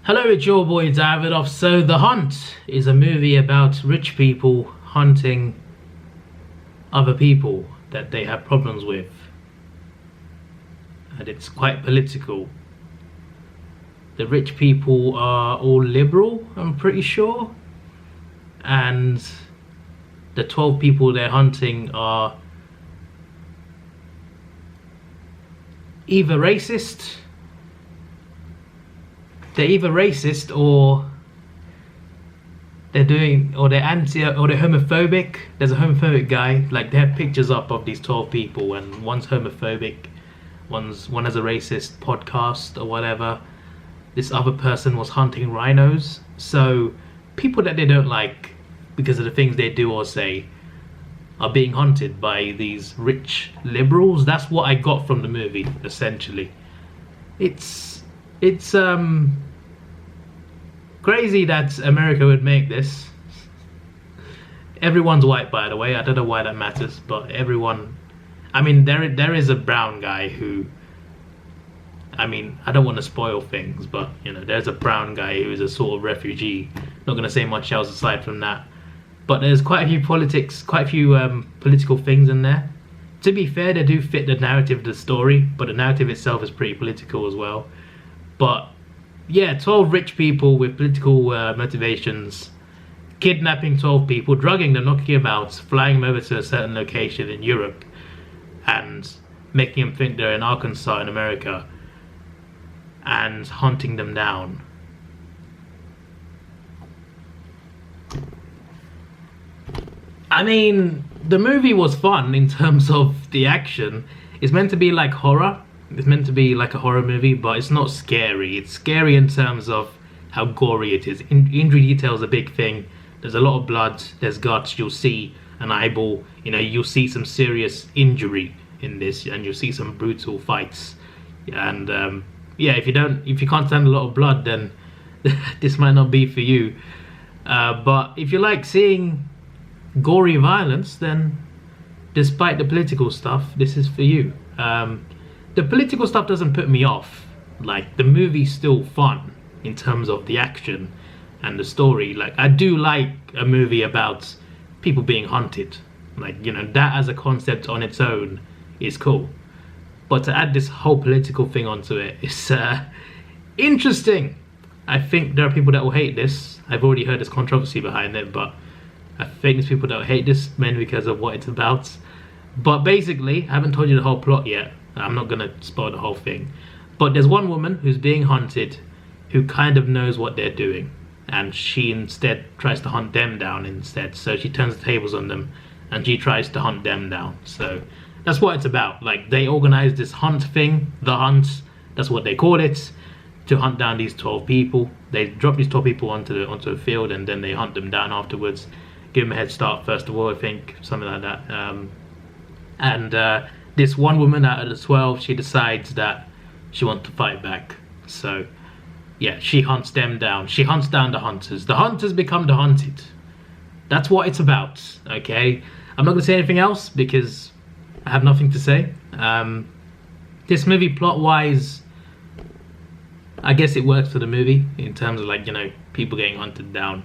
Hello, it's your boy Davidoff. So The Hunt is a movie about rich people hunting other people that they have problems with. And it's quite political. The rich people are all liberal, I'm pretty sure. And the 12 people they're hunting are either racist. They're either racist or they're anti or they're homophobic. There's a homophobic guy. Like, they have pictures up of these 12 people, and one's homophobic, one has a racist podcast or whatever. This other person was hunting rhinos. So people that they don't like because of the things they do or say are being hunted by these rich liberals. That's what I got from the movie, essentially. It's crazy that America would make this. Everyone's white, by the way. I don't know why that matters, but everyone. I mean, there is a brown guy who. I mean, I don't want to spoil things, but you know, there's a brown guy who is a sort of refugee. Not going to say much else aside from that. But there's quite a few political things in there. To be fair, they do fit the narrative of the story, but the narrative itself is pretty political as well. But yeah, 12 rich people with political motivations, kidnapping 12 people, drugging them, knocking them out, flying them over to a certain location in Europe, and making them think they're in Arkansas in America, and hunting them down. I mean, the movie was fun in terms of the action. It's meant to be like horror. It's meant to be like a horror movie, but it's not scary. It's scary in terms of how gory it is. Injury detail is a big thing. There's a lot of blood. There's guts. You'll see an eyeball. You know, you'll see some serious injury in this, and you'll see some brutal fights. And yeah, if you can't stand a lot of blood, then this might not be for you. But if you like seeing gory violence, then despite the political stuff, this is for you. The political stuff doesn't put me off. Like, the movie's still fun in terms of the action and the story. Like, I do like a movie about people being hunted. Like, you know, that as a concept on its own is cool. But to add this whole political thing onto it is interesting. I think there are people that will hate this. I've already heard there's controversy behind it, but I think there's people that will hate this mainly because of what it's about. But basically, I haven't told you the whole plot yet. I'm not going to spoil the whole thing. But there's one woman who's being hunted who kind of knows what they're doing. And she instead tries to hunt them down instead. So she turns the tables on them and she tries to hunt them down. So that's what it's about. Like, they organize this hunt thing, the hunt, that's what they call it, to hunt down these 12 people. They drop these 12 people onto a field, and then they hunt them down afterwards. Give them a head start first of all, I think, something like that. This one woman out of the 12, she decides that she wants to fight back. So yeah, she hunts them down. She hunts down the hunters. The hunters become the hunted. That's what it's about, okay? I'm not going to say anything else because I have nothing to say. This movie, plot-wise, I guess it works for the movie in terms of, like, you know, people getting hunted down.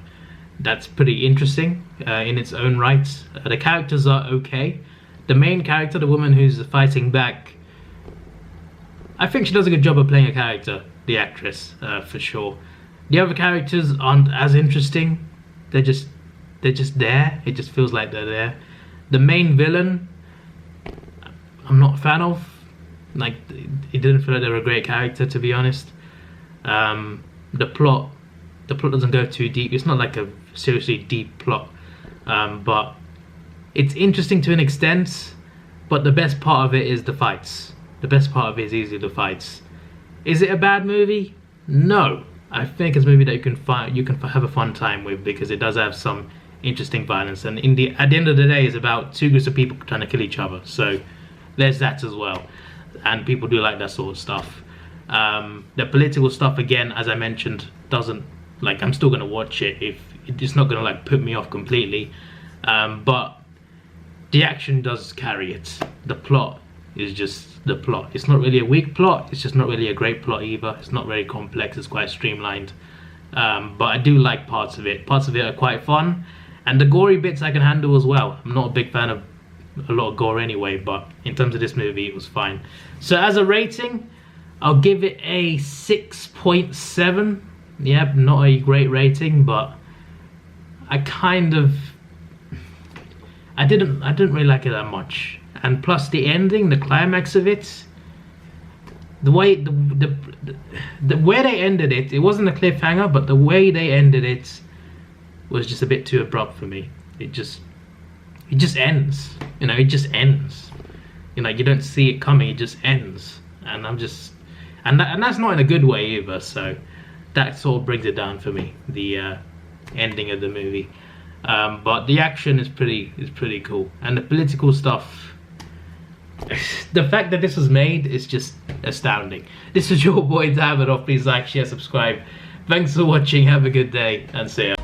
That's pretty interesting in its own right. The characters are okay. The main character, the woman who's fighting back, I think she does a good job of playing a character, the actress, for sure. The other characters aren't as interesting. They're just there. It just feels like they're there. The main villain, I'm not a fan of. Like, it didn't feel like they were a great character, to be honest. The plot doesn't go too deep. It's not like a seriously deep plot, but it's interesting to an extent. But the best part of it is the fights. The best part of it is easily the fights. Is it a bad movie? No. I think it's a movie that you can have a fun time with, because it does have some interesting violence, and at the end of the day, it's about two groups of people trying to kill each other. So there's that as well, and people do like that sort of stuff. The political stuff, again, as I mentioned, doesn't, like, I'm still gonna watch it. If it's not gonna, like, put me off completely, but the action does carry it. The plot is just the plot. It's not really a weak plot, it's just not really a great plot either. It's not very complex, it's quite streamlined. But I do like parts of it. Parts of it are quite fun, and the gory bits I can handle as well. I'm not a big fan of a lot of gore anyway, but in terms of this movie, it was fine. So as a rating, I'll give it a 6.7. Yep, not a great rating, but I didn't really like it that much. And plus the ending, the climax of it, the way the way they ended it, it wasn't a cliffhanger, but the way they ended it was just a bit too abrupt for me. It just ends, you know. It just ends, you know. You don't see it coming, it just ends, and and that's not in a good way either. So that sort of brings it down for me, the ending of the movie. But the action is pretty cool, and the political stuff. The fact that this was made is just astounding. This is your boy Davidoff. Please like, share, subscribe. Thanks for watching. Have a good day, and see ya.